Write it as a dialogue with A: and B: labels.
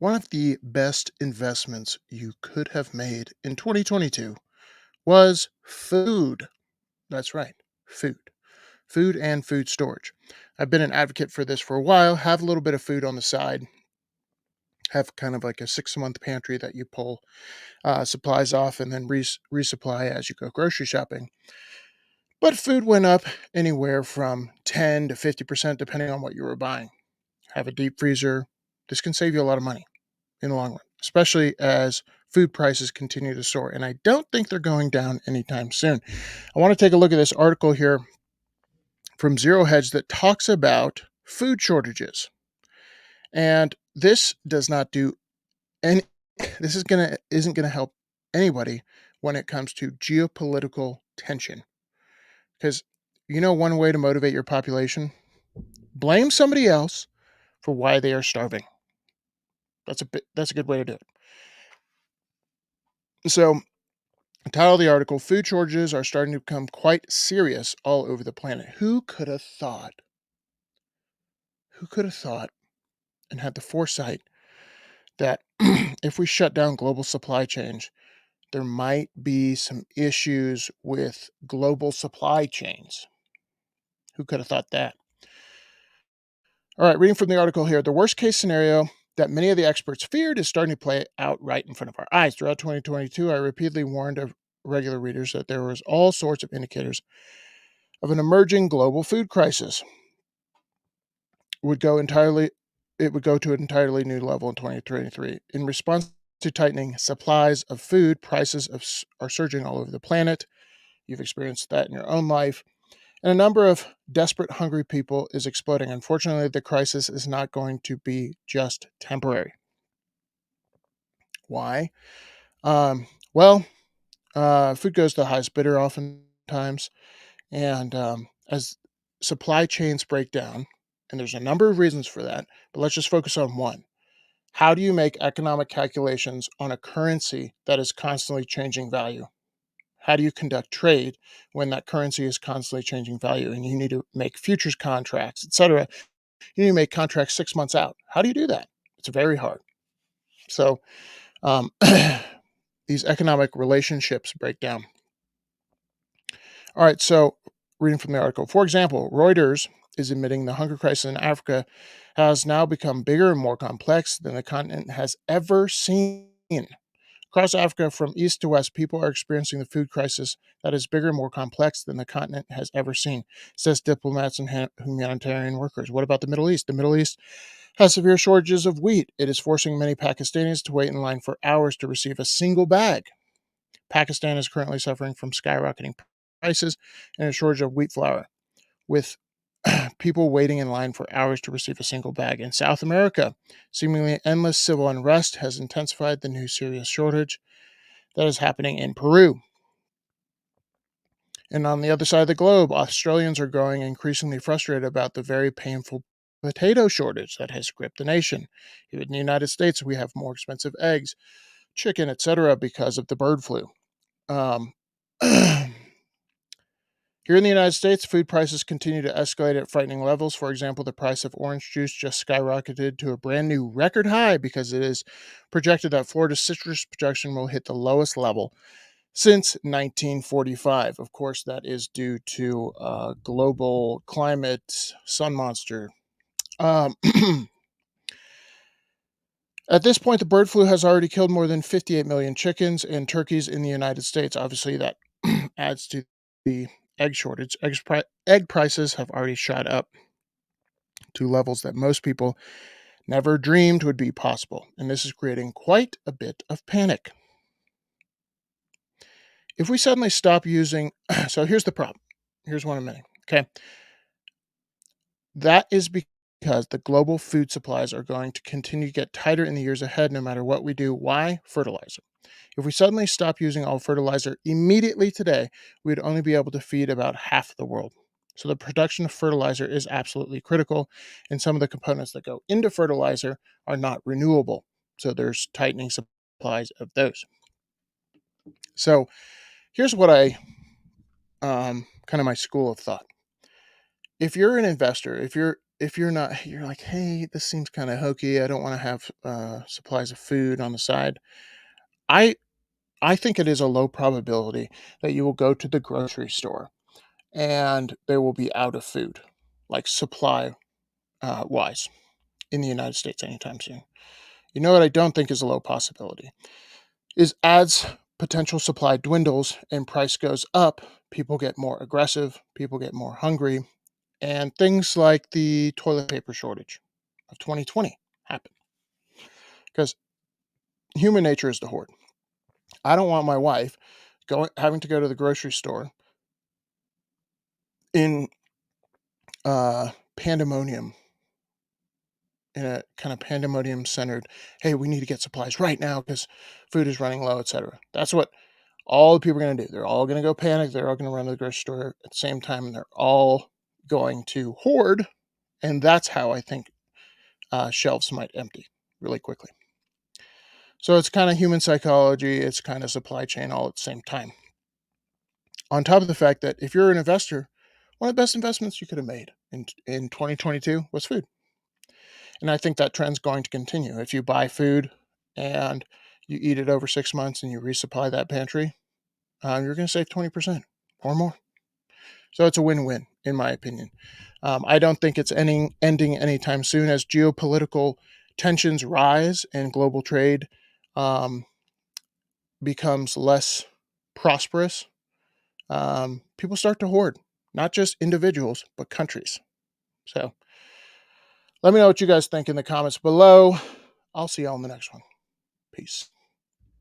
A: One of the best investments you could have made in 2022 was food. That's right, food. Food and food storage. I've been an advocate for this for a while. Have a little bit of food on the side. Have kind of like a 6 month pantry that you pull supplies off and then resupply as you go grocery shopping. But food went up anywhere from 10 to 50% depending on what you were buying. Have a deep freezer. This can save you a lot of money in the long run, especially as food prices continue to soar. And I don't think they're going down anytime soon. I want to take a look at this article here from Zero Hedge that talks about food shortages. And this does not do any this is gonna isn't gonna help anybody when it comes to geopolitical tension. Because one way to motivate your population? Blame somebody else for why they are starving. That's a good way to do it. So the title of the article: Food shortages are starting to become quite serious all over the planet. Who could have thought? Who could have thought and had the foresight that if we shut down global supply chains, there might be some issues with global supply chains? Who could have thought that? All right, reading from the article here: the worst case scenario that many of the experts feared is starting to play out right in front of our eyes. Throughout 2022, I repeatedly warned of regular readers that there was all sorts of indicators of an emerging global food crisis. would go entirely it would go to an entirely new level in 2023. In response to tightening supplies of food, are surging all over the planet. You've experienced that in your own life. And a number of desperate, hungry people is exploding. Unfortunately, the crisis is not going to be just temporary. Why? Um, well, food goes to the highest bidder oftentimes. And as supply chains break down, and there's a number of reasons for that, but let's just focus on one. How do you make economic calculations on a currency that is constantly changing value? How do you conduct trade when that currency is constantly changing value and you need to make futures contracts, etc.? You need to make contracts 6 months out. How do you do that? It's very hard. So um, these economic relationships break down. All right, so reading from the article. For example, Reuters is admitting the hunger crisis in Africa has now become bigger and more complex than the continent has ever seen. Across Africa, from east to west, people are experiencing the food crisis that is bigger and more complex than the continent has ever seen, says diplomats and humanitarian workers. What about the Middle East? The Middle East has severe shortages of wheat. It is forcing many Pakistanis to wait in line for hours to receive a single bag. Pakistan is currently suffering from skyrocketing prices and a shortage of wheat flour, with people waiting in line for hours to receive a single bag. In South America, seemingly endless civil unrest has intensified the new serious shortage that is happening in Peru. And on the other side of the globe, Australians are growing increasingly frustrated about the very painful potato shortage that has gripped the nation. Here in the United States, we have more expensive eggs, chicken, etc., because of the bird flu. Um, Here in the United States, food prices continue to escalate at frightening levels. For example, the price of orange juice just skyrocketed to a brand new record high because it is projected that Florida's citrus production will hit the lowest level since 1945. Of course, that is due to global climate sun monster. Um, at this point, the bird flu has already killed more than 58 million chickens and turkeys in the United States. Obviously, that adds to the egg shortage. Egg prices have already shot up to levels that most people never dreamed would be possible, and this is creating quite a bit of panic. If we suddenly stop using, so here's the problem. Here's one of many. Okay, that is because the global food supplies are going to continue to get tighter in the years ahead, no matter what we do. Why? Fertilizer. If we suddenly stop using all fertilizer immediately today, we'd only be able to feed about half the world. So the production of fertilizer is absolutely critical, and some of the components that go into fertilizer are not renewable. So there's tightening supplies of those. So here's what kind of my school of thought. If you're an investor, if you're not you're like, "Hey, this seems kinda hokey, I don't wanna have, supplies of food on the side." I I think it is a low probability that you will go to the grocery store and they will be out of food, like supply, wise in the United States anytime soon. You know what I don't think is a low possibility is as potential supply dwindles and price goes up, people get more aggressive, people get more hungry, and things like the toilet paper shortage of 2020 happen because human nature is to hoard. I don't want my wife going having to go to the grocery store in pandemonium, in a kind of pandemonium centered, hey, we need to get supplies right now because food is running low, etc. That's what all the people are going to do. They're all going to go panic. They're all going to run to the grocery store at the same time, and they're all going to hoard. And that's how I think shelves might empty really quickly. So it's kind of human psychology, it's kind of supply chain all at the same time. On top of the fact that if you're an investor, one of the best investments you could have made in 2022 was food. And I think that trend's going to continue. If you buy food and you eat it over 6 months and you resupply that pantry, you're going to save 20% or more. So it's a win-win, in my opinion. I don't think it's ending anytime soon as geopolitical tensions rise and global trade um, becomes less prosperous. People start to hoard, not just individuals, but countries. So let me know what you guys think in the comments below. I'll see y'all in the next one. Peace.